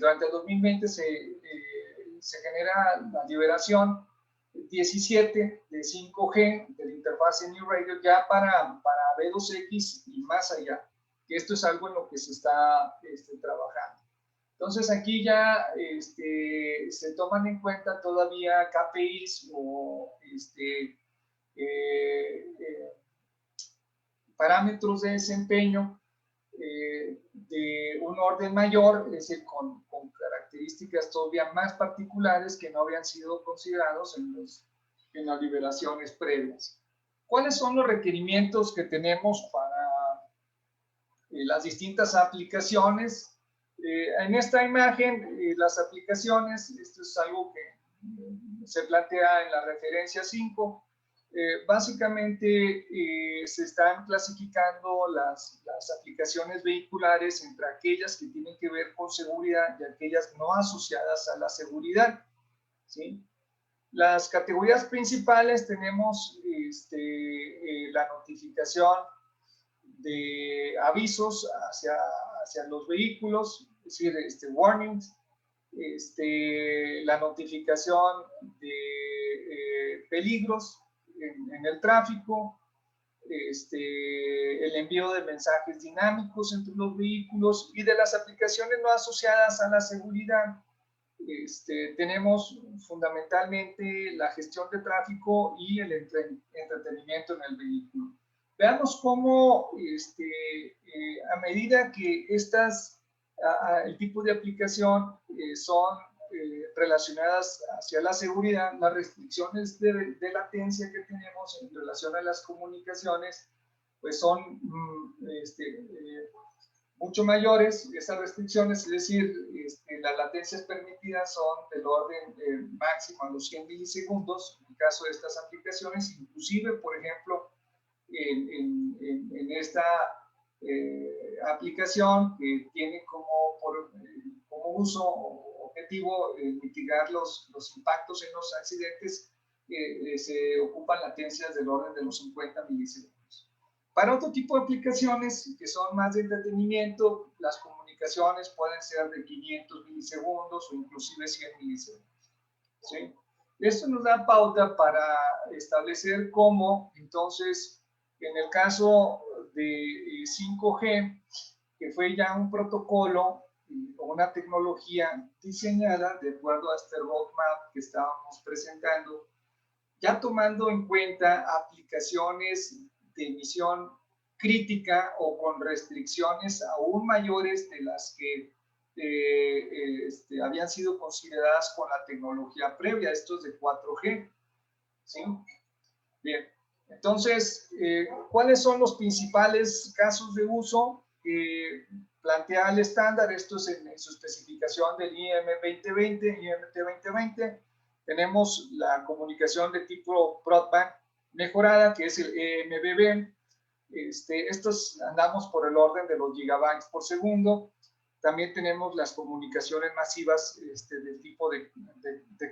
durante el 2020 se genera la liberación 17 de 5G de la interfase New Radio ya para V2X y más allá, que esto es algo en lo que se está trabajando. Entonces aquí ya se toman en cuenta todavía KPIs o parámetros de desempeño de un orden mayor, es decir, con características todavía más particulares que no habían sido considerados en las liberaciones previas. ¿Cuáles son los requerimientos que tenemos para las distintas aplicaciones? En esta imagen, las aplicaciones, esto es algo que se plantea en la referencia 5, básicamente se están clasificando las aplicaciones vehiculares entre aquellas que tienen que ver con seguridad y aquellas no asociadas a la seguridad, ¿sí? Las categorías principales tenemos la notificación de avisos hacia los vehículos, es decir, warnings, la notificación de peligros en el tráfico, el envío de mensajes dinámicos entre los vehículos y de las aplicaciones no asociadas a la seguridad. Tenemos fundamentalmente la gestión de tráfico y el entretenimiento en el vehículo. Veamos cómo a medida que el tipo de aplicación son relacionadas hacia la seguridad, las restricciones de latencia que tenemos en relación a las comunicaciones, pues son mucho mayores, esas restricciones, es decir, las latencias permitidas son del orden máximo a los 100 milisegundos, en el caso de estas aplicaciones, inclusive, por ejemplo, en esta aplicación que tiene como uso objetivo mitigar los impactos en los accidentes, se ocupan latencias del orden de los 50 milisegundos. Para otro tipo de aplicaciones que son más de entretenimiento, las comunicaciones pueden ser de 500 milisegundos o inclusive 100 milisegundos, ¿sí? Esto nos da pauta para establecer cómo, entonces, en el caso de 5G, que fue ya un protocolo o una tecnología diseñada de acuerdo a este roadmap que estábamos presentando, ya tomando en cuenta aplicaciones de emisión crítica o con restricciones aún mayores de las que habían sido consideradas con la tecnología previa, estos de 4G. ¿Sí? Bien, entonces, ¿cuáles son los principales casos de uso que plantea el estándar? Esto es en su especificación del IEM 2020, IMT 2020. Tenemos la comunicación de tipo broadband mejorada, que es el EMBB. Estos andamos por el orden de los gigabytes por segundo. También tenemos las comunicaciones masivas del tipo de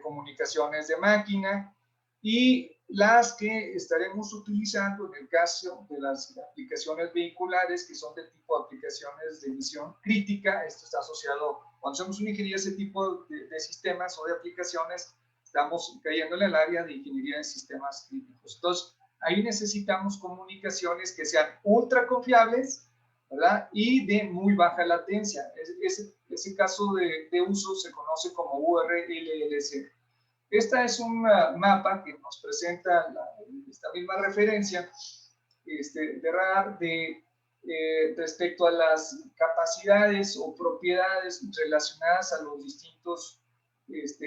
comunicaciones de máquina. Y las que estaremos utilizando en el caso de las aplicaciones vehiculares, que son del tipo de aplicaciones de visión crítica. Esto está asociado, cuando hacemos una ingeniería de ese tipo de sistemas o de aplicaciones, estamos cayendo en el área de ingeniería de sistemas críticos. Entonces, ahí necesitamos comunicaciones que sean ultra confiables, ¿verdad? Y de muy baja latencia. Ese caso de uso se conoce como URLLC. Esta es un mapa que nos presenta esta misma referencia de radar respecto a las capacidades o propiedades relacionadas a los distintos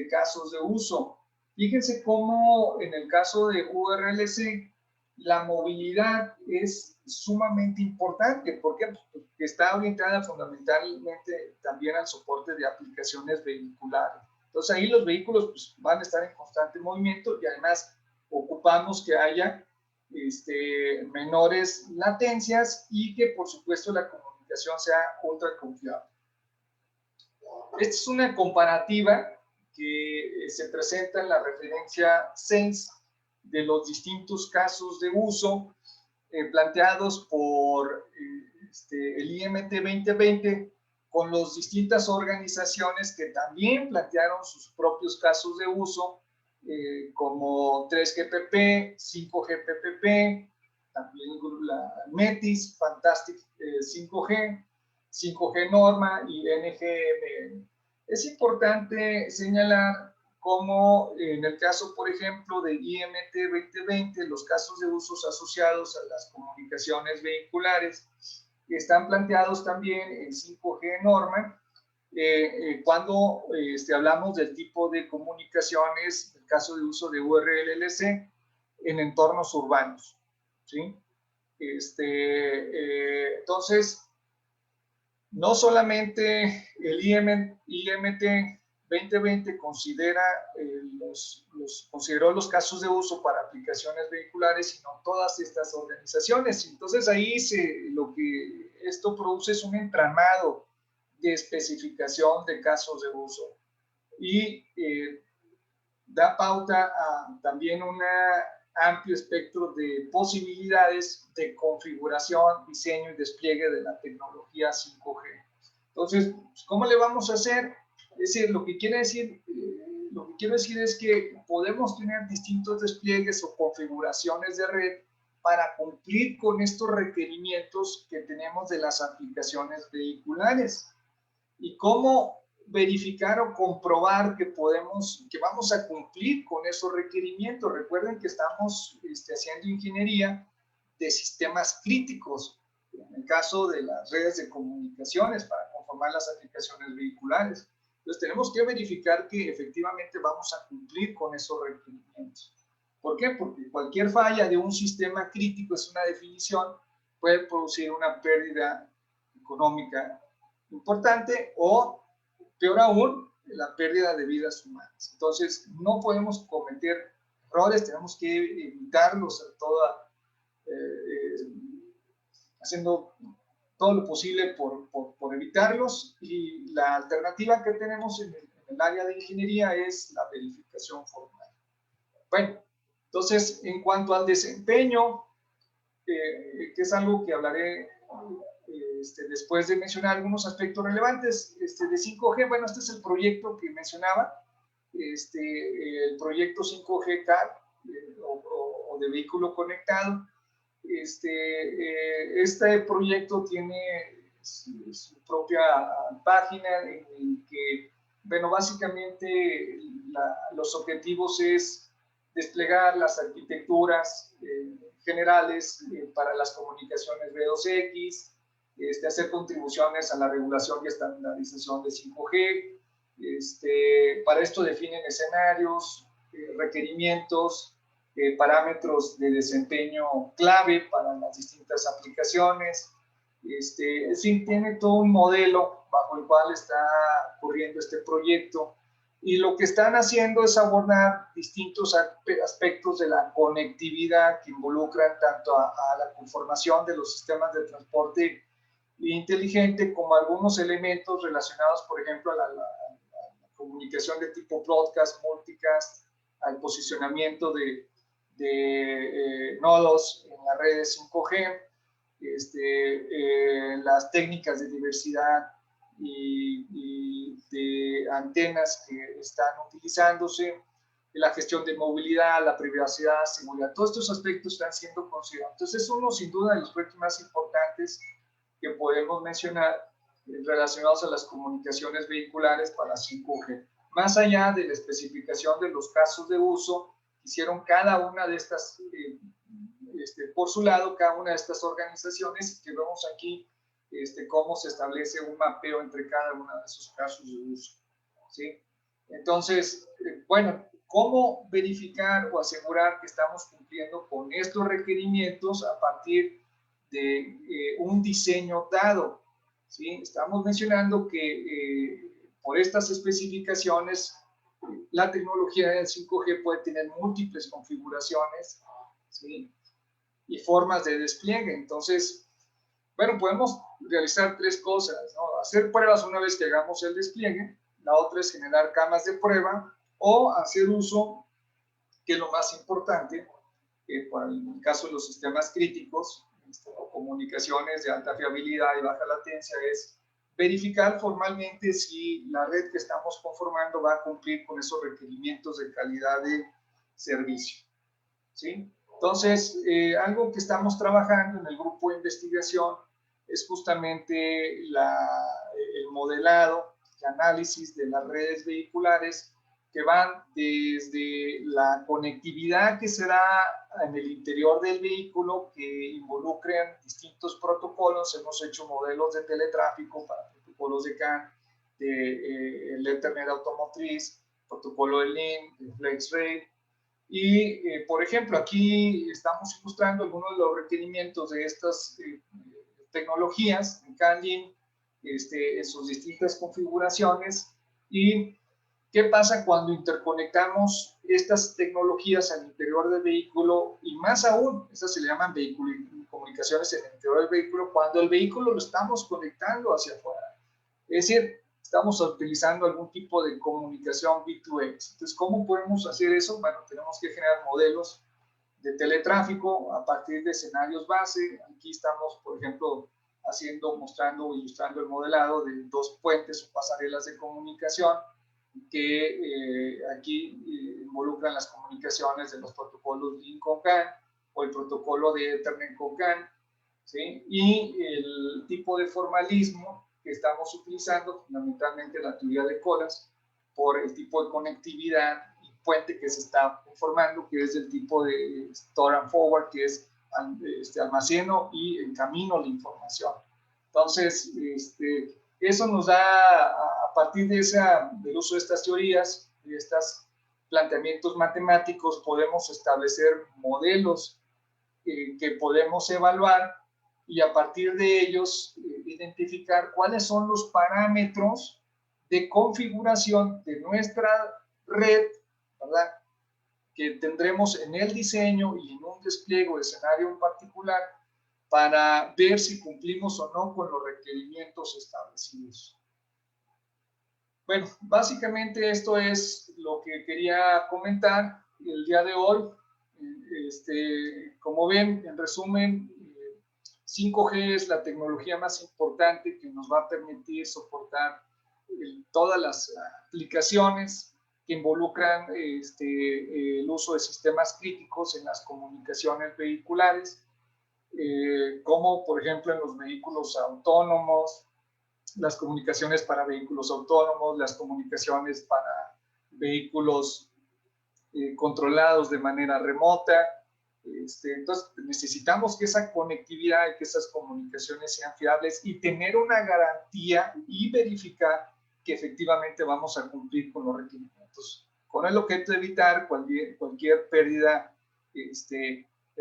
casos de uso. Fíjense cómo en el caso de URLC la movilidad es sumamente importante. ¿Por qué? Porque está orientada fundamentalmente también al soporte de aplicaciones vehiculares. Entonces ahí los vehículos pues, van a estar en constante movimiento y además ocupamos que haya menores latencias y que por supuesto la comunicación sea ultra confiable. Esta es una comparativa que se presenta en la referencia SENS de los distintos casos de uso planteados por el IMT 2020 con las distintas organizaciones que también plantearon sus propios casos de uso, como 3GPP, 5GPP, también la METIS, Fantastic 5G, 5G Norma y NGMN. Es importante señalar cómo en el caso, por ejemplo, de IMT 2020, los casos de usos asociados a las comunicaciones vehiculares están planteados también en 5G Norma, cuando hablamos del tipo de comunicaciones, el caso de uso de URLLC, en entornos urbanos, ¿sí? Entonces, no solamente el IMT 2020 consideró los casos de uso para aplicaciones vehiculares, sino todas estas organizaciones. Entonces ahí lo que esto produce es un entramado de especificación de casos de uso y da pauta a también un amplio espectro de posibilidades de configuración, diseño y despliegue de la tecnología 5G. Entonces, ¿cómo le vamos a hacer? Es decir, lo que quiero decir es que podemos tener distintos despliegues o configuraciones de red para cumplir con estos requerimientos que tenemos de las aplicaciones vehiculares. ¿Y cómo verificar o comprobar que vamos a cumplir con esos requerimientos? Recuerden que estamos haciendo ingeniería de sistemas críticos, en el caso de las redes de comunicaciones para conformar las aplicaciones vehiculares. Entonces tenemos que verificar que efectivamente vamos a cumplir con esos requerimientos. ¿Por qué? Porque cualquier falla de un sistema crítico, es una definición, puede producir una pérdida económica importante o, peor aún, la pérdida de vidas humanas. Entonces, no podemos cometer errores, tenemos que evitarlos, haciendo todo lo posible por evitarlos, y la alternativa que tenemos en el área de ingeniería es la verificación formal. Bueno, entonces, en cuanto al desempeño, que es algo que hablaré después de mencionar algunos aspectos relevantes de 5G, bueno, este es el proyecto que mencionaba, el proyecto 5G CAR o de vehículo conectado. Este proyecto tiene su propia página en el que, bueno, básicamente los objetivos es desplegar las arquitecturas generales para las comunicaciones V2X, hacer contribuciones a la regulación y estandarización de 5G. Para esto definen escenarios, requerimientos, parámetros de desempeño clave para las distintas aplicaciones. En fin, tiene todo un modelo bajo el cual está corriendo este proyecto, y lo que están haciendo es abordar distintos aspectos de la conectividad que involucran tanto a la conformación de los sistemas de transporte inteligente, como algunos elementos relacionados, por ejemplo, a la comunicación de tipo broadcast, multicast, al posicionamiento de de nodos en las redes 5G, las técnicas de diversidad y de antenas que están utilizándose, la gestión de movilidad, la privacidad, seguridad, todos estos aspectos están siendo considerados. Entonces es uno sin duda de los proyectos más importantes que podemos mencionar relacionados a las comunicaciones vehiculares para 5G. Más allá de la especificación de los casos de uso, hicieron cada una de estas, por su lado, cada una de estas organizaciones, que vemos aquí cómo se establece un mapeo entre cada uno de esos casos de uso, ¿sí? Entonces, bueno, ¿cómo verificar o asegurar que estamos cumpliendo con estos requerimientos a partir de un diseño dado? ¿Sí? Estamos mencionando que por estas especificaciones la tecnología del 5G puede tener múltiples configuraciones, ¿sí? Y formas de despliegue. Entonces, bueno, podemos realizar tres cosas, ¿no? Hacer pruebas una vez que hagamos el despliegue, la otra es generar camas de prueba o hacer uso, que es lo más importante, para el caso de los sistemas críticos, o comunicaciones de alta fiabilidad y baja latencia, es verificar formalmente si la red que estamos conformando va a cumplir con esos requerimientos de calidad de servicio, ¿sí? Entonces, algo que estamos trabajando en el grupo de investigación es justamente el modelado y análisis de las redes vehiculares que van desde la conectividad que será en el interior del vehículo, que involucren distintos protocolos. Hemos hecho modelos de teletráfico para protocolos de CAN, el Ethernet automotriz, protocolo de LIN, de FlexRay. Y, por ejemplo, aquí estamos ilustrando algunos de los requerimientos de estas tecnologías en CAN-LIN, en sus distintas configuraciones. Y ¿qué pasa cuando interconectamos estas tecnologías al interior del vehículo? Y más aún, estas se le llaman comunicaciones en el interior del vehículo, cuando el vehículo lo estamos conectando hacia afuera. Es decir, estamos utilizando algún tipo de comunicación V2X. Entonces, ¿cómo podemos hacer eso? Bueno, tenemos que generar modelos de teletráfico a partir de escenarios base. Aquí estamos, por ejemplo, mostrando, ilustrando el modelado de dos puentes o pasarelas de comunicación que aquí involucran las comunicaciones de los protocolos LIN con CAN o el protocolo de Ethernet con CAN, ¿sí? Y el tipo de formalismo que estamos utilizando, fundamentalmente la teoría de colas, por el tipo de conectividad y puente que se está formando, que es del tipo de store and forward, que es almaceno y encamino la información. Entonces, eso nos da, a partir del uso de estas teorías, de estos planteamientos matemáticos, podemos establecer modelos que podemos evaluar y a partir de ellos identificar cuáles son los parámetros de configuración de nuestra red, ¿verdad?, que tendremos en el diseño y en un despliegue de escenario en particular para ver si cumplimos o no con los requerimientos establecidos. Bueno, básicamente esto es lo que quería comentar el día de hoy. Como ven, en resumen, 5G es la tecnología más importante que nos va a permitir soportar todas las aplicaciones que involucran el uso de sistemas críticos en las comunicaciones vehiculares, como por ejemplo en los vehículos autónomos, las comunicaciones para vehículos autónomos, las comunicaciones para vehículos controlados de manera remota. Entonces necesitamos que esa conectividad y que esas comunicaciones sean fiables y tener una garantía y verificar que efectivamente vamos a cumplir con los requerimientos, con el objeto de evitar cualquier pérdida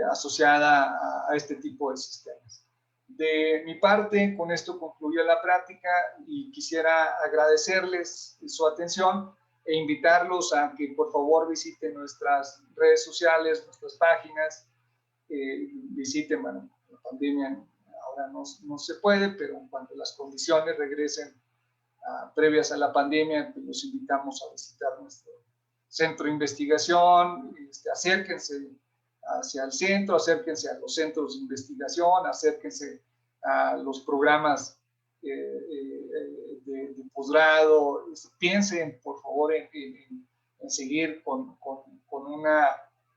asociada a este tipo de sistemas. De mi parte, con esto concluyo la práctica y quisiera agradecerles su atención e invitarlos a que por favor visiten nuestras redes sociales, nuestras páginas, visiten, bueno, la pandemia ahora no se puede, pero en cuanto las condiciones regresen previas a la pandemia, pues los invitamos a visitar nuestro centro de investigación, acérquense hacia el centro, acérquense a los centros de investigación, acérquense a los programas de posgrado, piensen por favor en seguir con una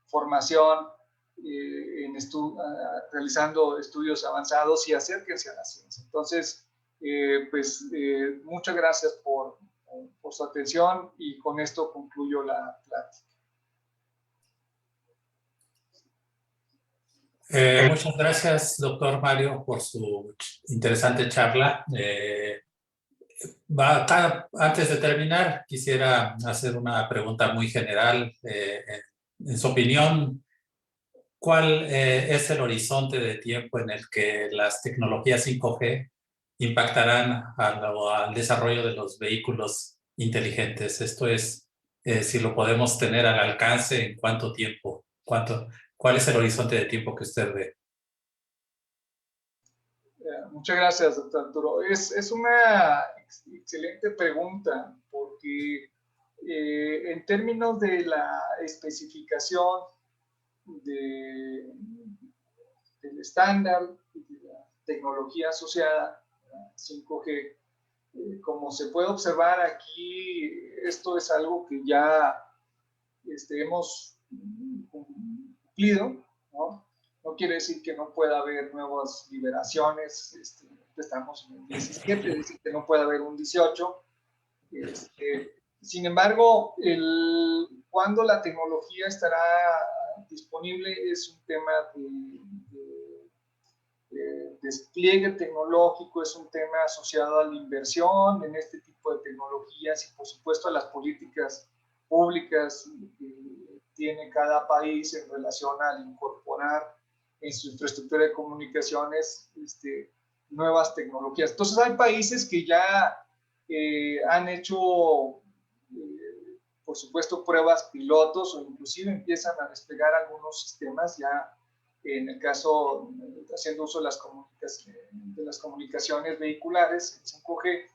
formación, realizando estudios avanzados y acérquense a la ciencia. Entonces, muchas gracias por su atención y con esto concluyo la plática. Muchas gracias, doctor Mario, por su interesante charla. Antes de terminar, quisiera hacer una pregunta muy general. En su opinión, ¿cuál es el horizonte de tiempo en el que las tecnologías 5G impactarán al desarrollo de los vehículos inteligentes? Esto es, si lo podemos tener al alcance, ¿en cuánto tiempo? ¿Cuál es el horizonte de tiempo que usted ve? Muchas gracias, doctor Arturo. Es una excelente pregunta porque en términos de la especificación del estándar de la tecnología asociada a 5G, como se puede observar aquí, esto es algo que ya hemos cumplido, ¿no? No quiere decir que no pueda haber nuevas liberaciones, estamos en el 17, es decir, que no pueda haber un 18. Sin embargo, cuando la tecnología estará disponible es un tema de despliegue tecnológico, es un tema asociado a la inversión en este tipo de tecnologías y, por supuesto, a las políticas públicas que tiene cada país en relación al incorporar en su infraestructura de comunicaciones nuevas tecnologías. Entonces hay países que ya han hecho, por supuesto, pruebas pilotos o inclusive empiezan a desplegar algunos sistemas ya, en el caso, haciendo uso de las comunicaciones vehiculares, el 5G.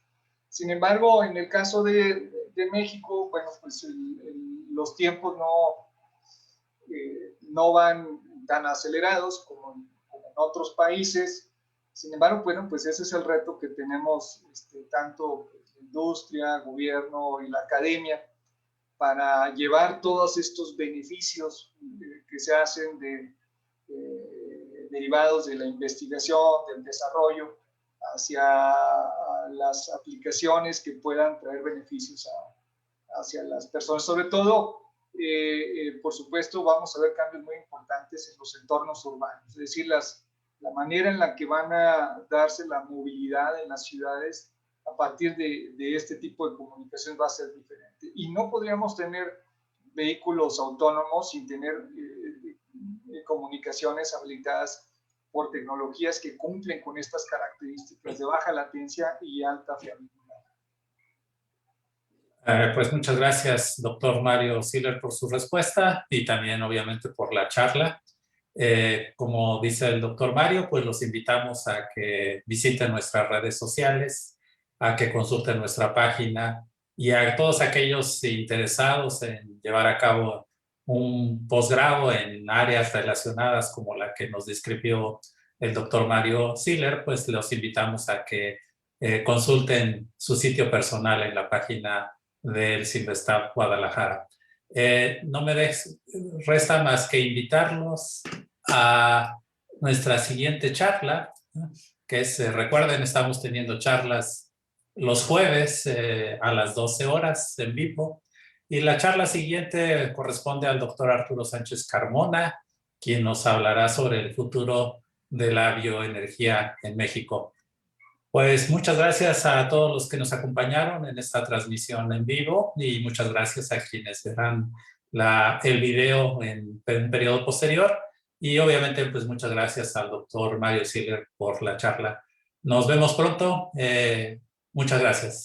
Sin embargo, en el caso de México, bueno, pues los tiempos no van tan acelerados como en otros países. Sin embargo, bueno, pues ese es el reto que tenemos tanto la industria, gobierno y la academia para llevar todos estos beneficios que se hacen derivados de la investigación, del desarrollo, hacia las aplicaciones que puedan traer beneficios hacia las personas. Sobre todo, por supuesto, vamos a ver cambios muy importantes en los entornos urbanos, es decir, la manera en la que van a darse la movilidad en las ciudades a partir de este tipo de comunicación va a ser diferente. Y no podríamos tener vehículos autónomos sin tener comunicaciones habilitadas por tecnologías que cumplen con estas características de baja latencia y alta fiabilidad. Pues muchas gracias, doctor Mario Siller, por su respuesta y también, obviamente, por la charla. Como dice el doctor Mario, pues los invitamos a que visiten nuestras redes sociales, a que consulten nuestra página y a todos aquellos interesados en llevar a cabo un posgrado en áreas relacionadas como la que nos describió el doctor Mario Siller, pues los invitamos a que consulten su sitio personal en la página del CIMVESTAB Guadalajara. No me resta más que invitarlos a nuestra siguiente charla, que es, recuerden, estamos teniendo charlas los jueves a las 12 horas en vivo, y la charla siguiente corresponde al doctor Arturo Sánchez Carmona, quien nos hablará sobre el futuro de la bioenergía en México. Pues muchas gracias a todos los que nos acompañaron en esta transmisión en vivo y muchas gracias a quienes verán el video en un periodo posterior, y obviamente pues muchas gracias al doctor Mario Siller por la charla. Nos vemos pronto. Muchas gracias.